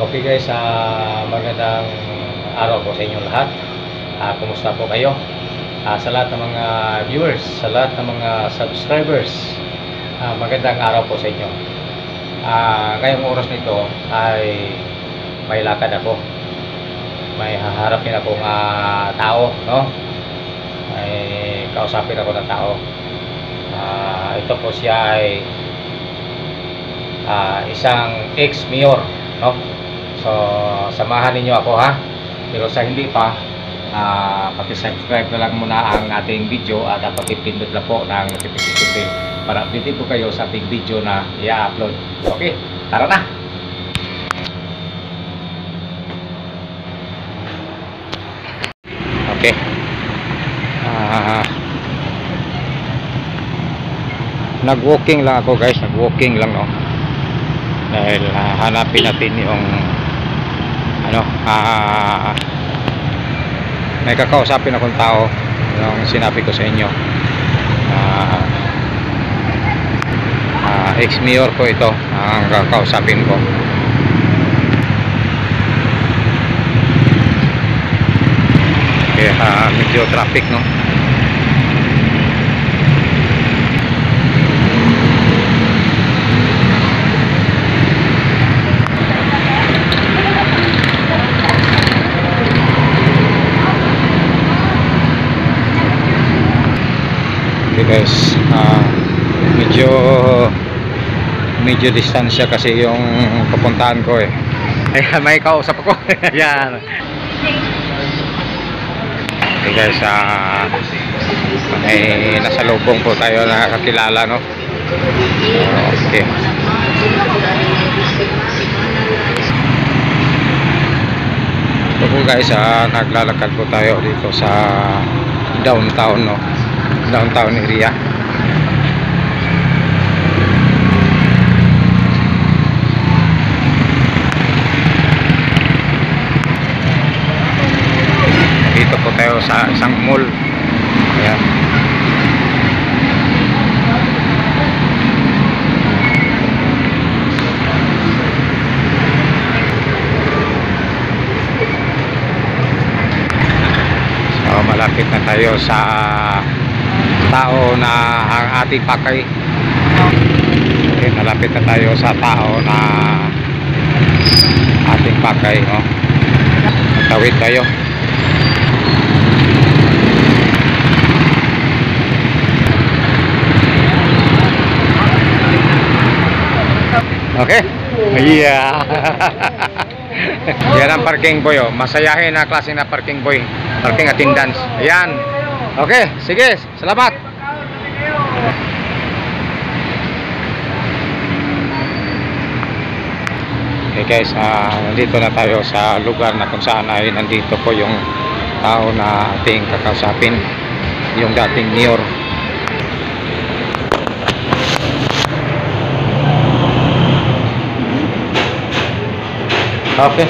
Okay guys, magandang araw po sa inyo lahat. Kumusta po kayo? Sa lahat ng mga viewers, sa lahat ng mga subscribers, magandang araw po sa inyo. Ngayong oras nito ay may lakad ako. May haharapin akong tao, no? May kausapin ako ng tao. Ito po siya ay isang ex-mayor, no? So samahan ninyo ako ha. Pero sa hindi pa, paki-subscribe na lang muna ang ating video at paki-pindot lang po ng notification bell para update po kayo sa ating video na i-upload. Okay, tara na. Okay. Nag-walking lang ako guys, nag-walking lang, no? Dahil hanapin natin yung may kakausapin akong tao, yung sinabi ko sa inyo. Ex-mayor ko ito ang kakausapin ko. Kaya medyo traffic, no? Okay guys, medyo distansya kasi yung pupuntahan ko eh. Ayan, may kausap ako. Ayan. Okay guys, may nasa lubong po tayo nakakilala, no? Okay. Ito po guys, naglalakad po tayo dito sa downtown, no? Downtown area. Dito po tayo sa isang mall. Ayan. So malapit na tayo sa tao na ang ating pakay. Okay, malapit na tayo sa tao na ating pakay, no? Tawid tayo. Okay? Yeah. Yan ang parking boy, oh. Masayahin na klase na parking boy. Parking attendance. Ayan. Okay, sige. Salamat. Okay guys, nandito na tayo sa lugar na kung saan ay nandito po yung tao na ating kakausapin, yung dating mayor. Okay.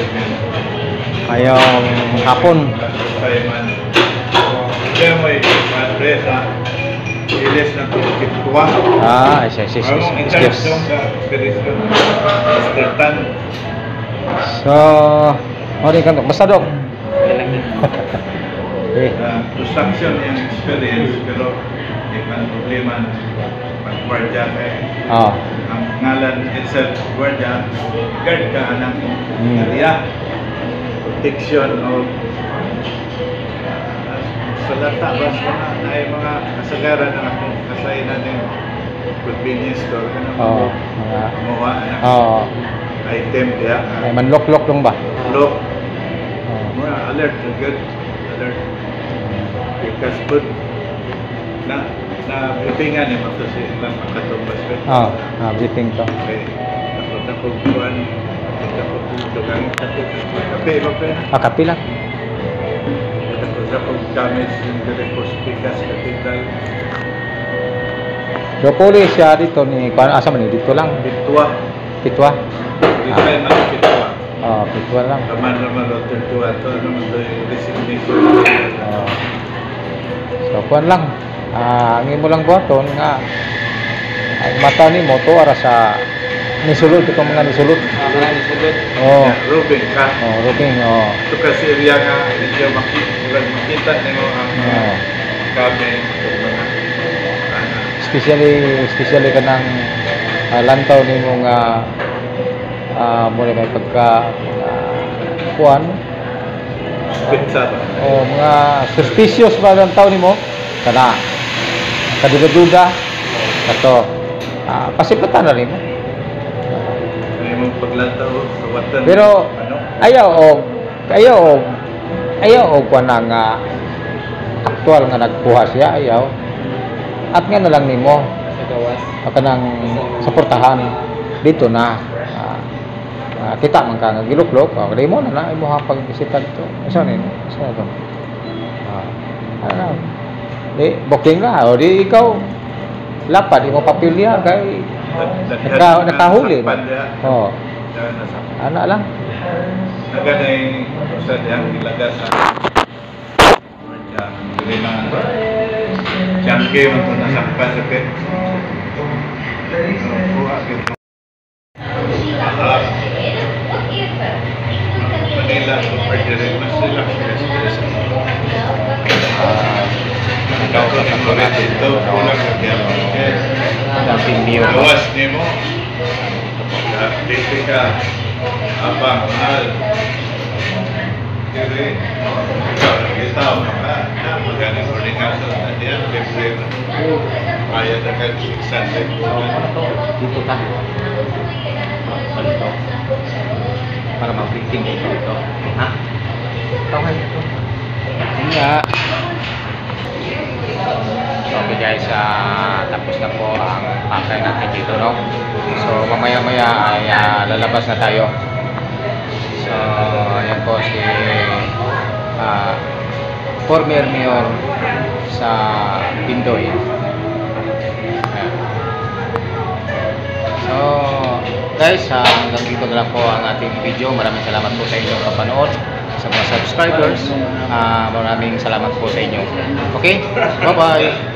Ngayong hapon. So, mari kan basta dok. Construction yang experience pero ikan problema pag-guardia ang ngalan itself guardia guard ka ng area protection of sa data bas na ay mga kasagaran ng akong kasaynan ng convenience store ka na mga item kaya man lock lang ba? Lock mga alert good alert because good na briefing ni mo to si lang makatumbas ko briefing to okay ako buwan ako dugang kape kape lang ako damage in the hospital cathedral. So police siya dito ni asa man dito lang Pitwa design na Pitwa Pitwa lang naman Pitwa to naman resignation so kuan lang ang imo lang buhaton nga ang mata nimo to ara sa nisulod itong mga nisulod. Mga nisulod. Oh. Rubing ka. Oh, roofing, oh. Ito kasi area nga medyo makita nimo ang Oh. kami itong mga Especially kanang lantaw nimo nga mo may pagka kuan pizza ba? o mga suspicious ba lantaw nimo kana kaduda-duda kato pasipatan na nimo. May mong paglantaw sa watan. Pero ano? ayaw og kuan nga aktual nga nagkuha siya ayaw at nga na lang nimo Sa gawas. kanang suportahan dito na kita man ka nga giluklok dili mo na imo ha pagbisita dito isa ni to ano di booking na o di ikaw lapad imo papilya kay nakahuli na oh ana lang Naganay usad yang ilaga sa dili na jangke man to nasakpan sa pet. Manila super direct mas relax ikaw sa dito kulang sa kaya dating niyo gawas nimo dito ka abang mahal kaya kita maka magani boarding house na diyan libre kaya na ka 600 dito ta dito para ma-briefing dito ha tawag ito nga. So okay guys, tapos na po ang pakay natin dito, no? So mamaya-maya ay lalabas na tayo. So ayan po si former mayor sa Pindoy. Ayan. So guys, hanggang dito na lang po ang ating video. Maraming salamat po sa inyong kapanood. Sa mga subscribers, maraming salamat po sa inyo. Okay? Bye-bye!